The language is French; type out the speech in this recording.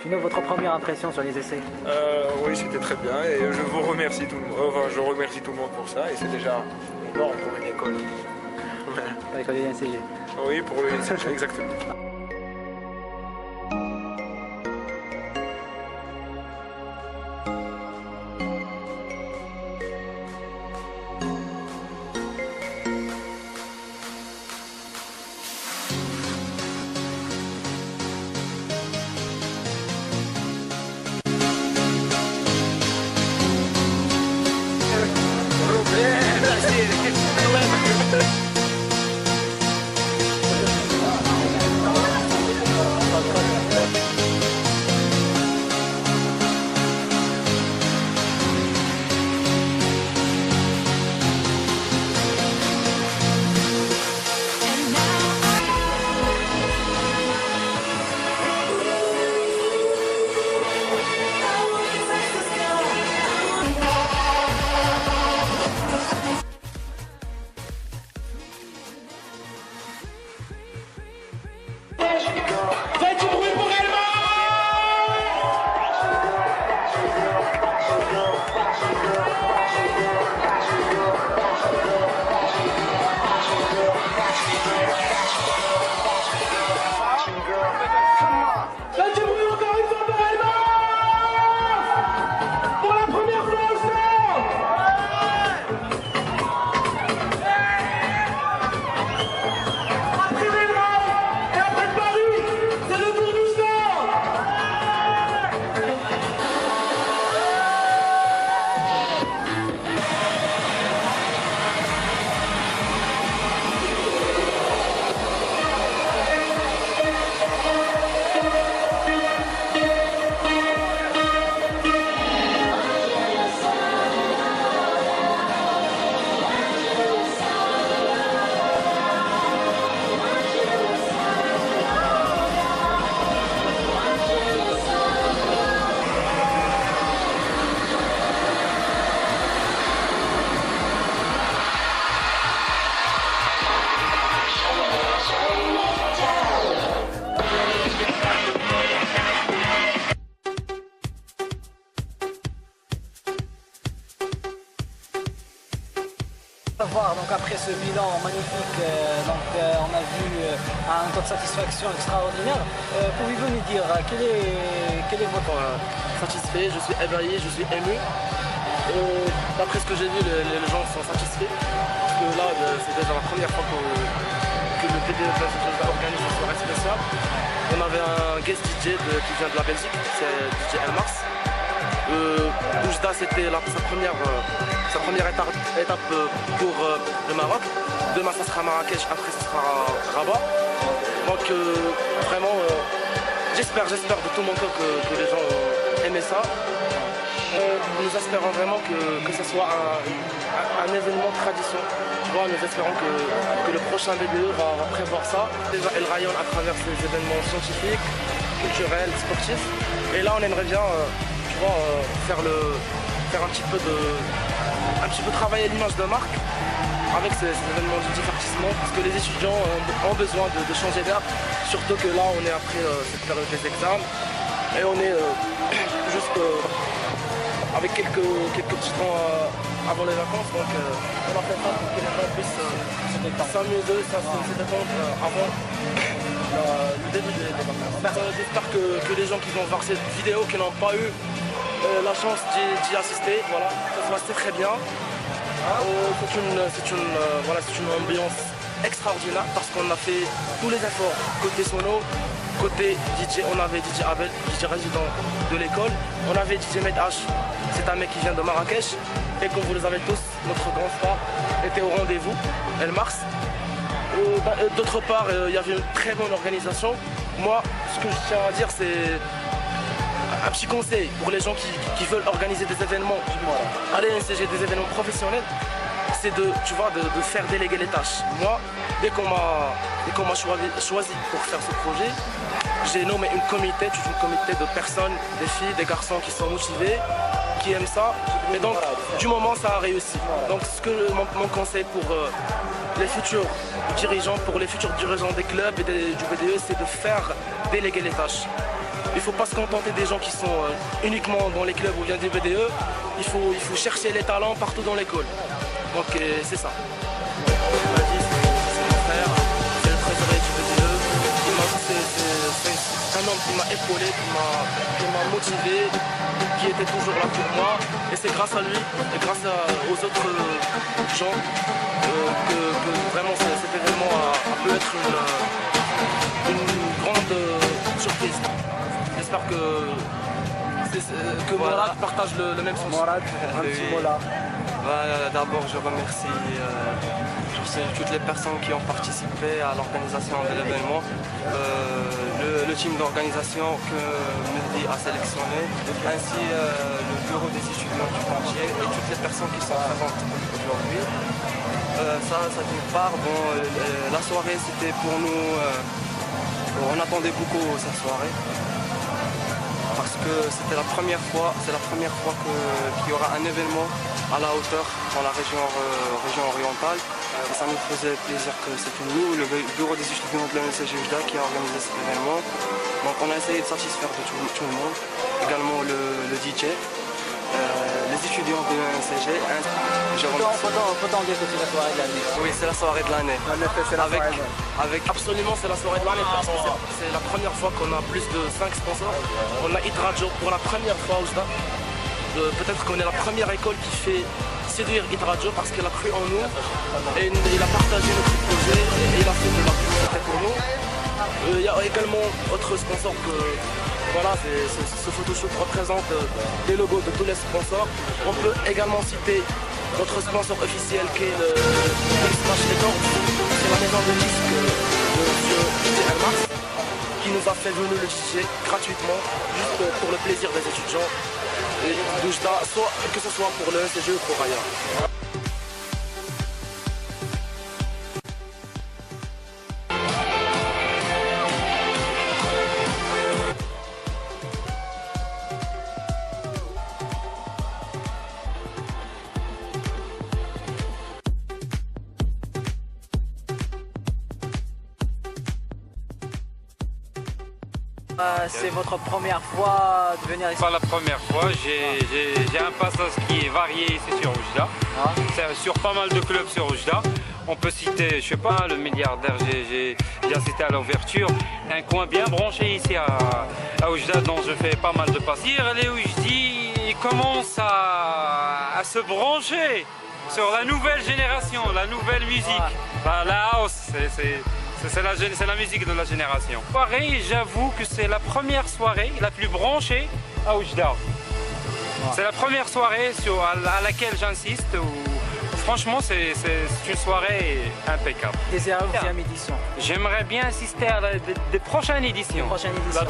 Sinon, votre première impression sur les essais? Oui, c'était très bien et je vous remercie tout le monde. Enfin, je remercie tout le monde pour ça et c'est déjà énorme pour une école. Pour l'école de l'INCG. Oui, pour le NCG, exactement. Donc après ce bilan magnifique, on a vu un taux de satisfaction extraordinaire. Pouvez-vous nous dire quel est votre... Satisfait, je suis ébahi, je suis ému. D'après ce que j'ai vu, les gens sont satisfaits. Parce que là, c'est déjà la première fois que le PDF organise une soirée spéciale. On avait un guest DJ qui vient de la Belgique, c'est DJ Elmars. Oujda, c'était sa première étape pour le Maroc. Demain, ça sera Marrakech, après, ça sera Rabat. Donc, vraiment, j'espère de tout mon cœur que les gens aimaient ça. Nous espérons vraiment que ce soit un événement de tradition. Tu vois, nous espérons que le prochain BDE va prévoir ça. Déjà, elle rayonne à travers ces événements scientifiques, culturels, sportifs. Et là, on aimerait bien faire un petit peu travailler l'image de marque avec ces événements de divertissement, parce que les étudiants ont besoin de changer d'air, surtout que là on est après cette période des examens et on est juste avec quelques petits temps avant les vacances, donc on a fait ça pour que les gens puissent s'amuser, se détendre avant le début des vacances. J'espère que les gens qui vont voir cette vidéo, qui n'ont pas eu la chance d'y assister, voilà, ça se passe très bien. C'est une ambiance extraordinaire parce qu'on a fait tous les efforts côté sono, côté DJ. On avait DJ Abel, DJ résident de l'école. On avait DJ Medh, c'est un mec qui vient de Marrakech. Et comme vous le savez tous, notre grand star était au rendez-vous, El Mars. D'autre part, il y avait une très bonne organisation. Moi, ce que je tiens à dire, c'est un petit conseil pour les gens qui veulent organiser des événements à l'ENCG, des événements professionnels, c'est de faire déléguer les tâches. Moi, dès qu'on m'a choisi pour faire ce projet, j'ai nommé une comité de personnes, des filles, des garçons qui sont motivés, qui aiment ça. Et donc, du moment, ça a réussi. Donc, mon conseil pour les futurs dirigeants, pour les futurs dirigeants des clubs et du BDE, c'est de faire déléguer les tâches. Il ne faut pas se contenter des gens qui sont uniquement dans les clubs ou bien du BDE. Il faut chercher les talents partout dans l'école. Donc c'est ça. C'est mon frère, c'est le trésorier du BDE. C'est un homme qui m'a épaulé, qui m'a motivé, qui était toujours là pour moi. Et c'est grâce à lui et grâce aux autres gens que vraiment cet événement a pu être une grande surprise. J'espère que Morad partage le même sens. Morad, un petit mot là. D'abord, je remercie toutes les personnes qui ont participé à l'organisation de l'événement, le team d'organisation que Mehdi a sélectionné, ainsi le bureau des étudiants du chantier et toutes les personnes qui sont présentes aujourd'hui. Ça d'une part, la soirée c'était pour nous, on attendait beaucoup cette soirée. Parce que c'est la première fois qu'il y aura un événement à la hauteur dans la région orientale. Ça nous faisait plaisir que c'était nous, le bureau des étudiants de l'ENCG Oujda, qui a organisé cet événement. Donc on a essayé de satisfaire tout le monde, également le DJ, les étudiants de l'ENCG. Peut-on dire que c'est la soirée de l'année? Oui, c'est la soirée de l'année. En effet, c'est la soirée de l'année. Absolument, c'est la soirée de l'année parce que c'est la première fois qu'on a plus de 5 sponsors. On a Hit Radio pour la première fois au Oujda. Peut-être qu'on est la première école qui fait séduire Hit Radio parce qu'elle a cru en nous et il a partagé notre projet et il a fait de la publicité pour nous. Il y a également d'autres sponsors que voilà, ce photoshoot représente les logos de tous les sponsors. On peut également citer notre sponsor officiel qui est le Smash Records. C'est la maison de disques de DJ El Mars qui nous a fait venir le DJ gratuitement, juste pour le plaisir des étudiants d'Oujda, que ce soit pour le ENCG ou pour ailleurs. C'est votre première fois de venir ici? Pas la première fois, j'ai un passage qui est varié ici sur Oujda. C'est sur pas mal de clubs sur Oujda. On peut citer, je sais pas, le Milliardaire, j'ai assisté à l'ouverture. Un coin bien branché ici à Oujda dont je fais pas mal de passes. Les Oujdi commencent à se brancher sur la nouvelle génération, la nouvelle musique. La house, c'est la musique de la génération. Soirée, j'avoue que c'est la première soirée la plus branchée à Oujda. C'est la première soirée à laquelle j'insiste. Franchement, c'est une soirée impeccable. Deuxième édition. J'aimerais bien assister à des prochaines éditions. Prochaine édition.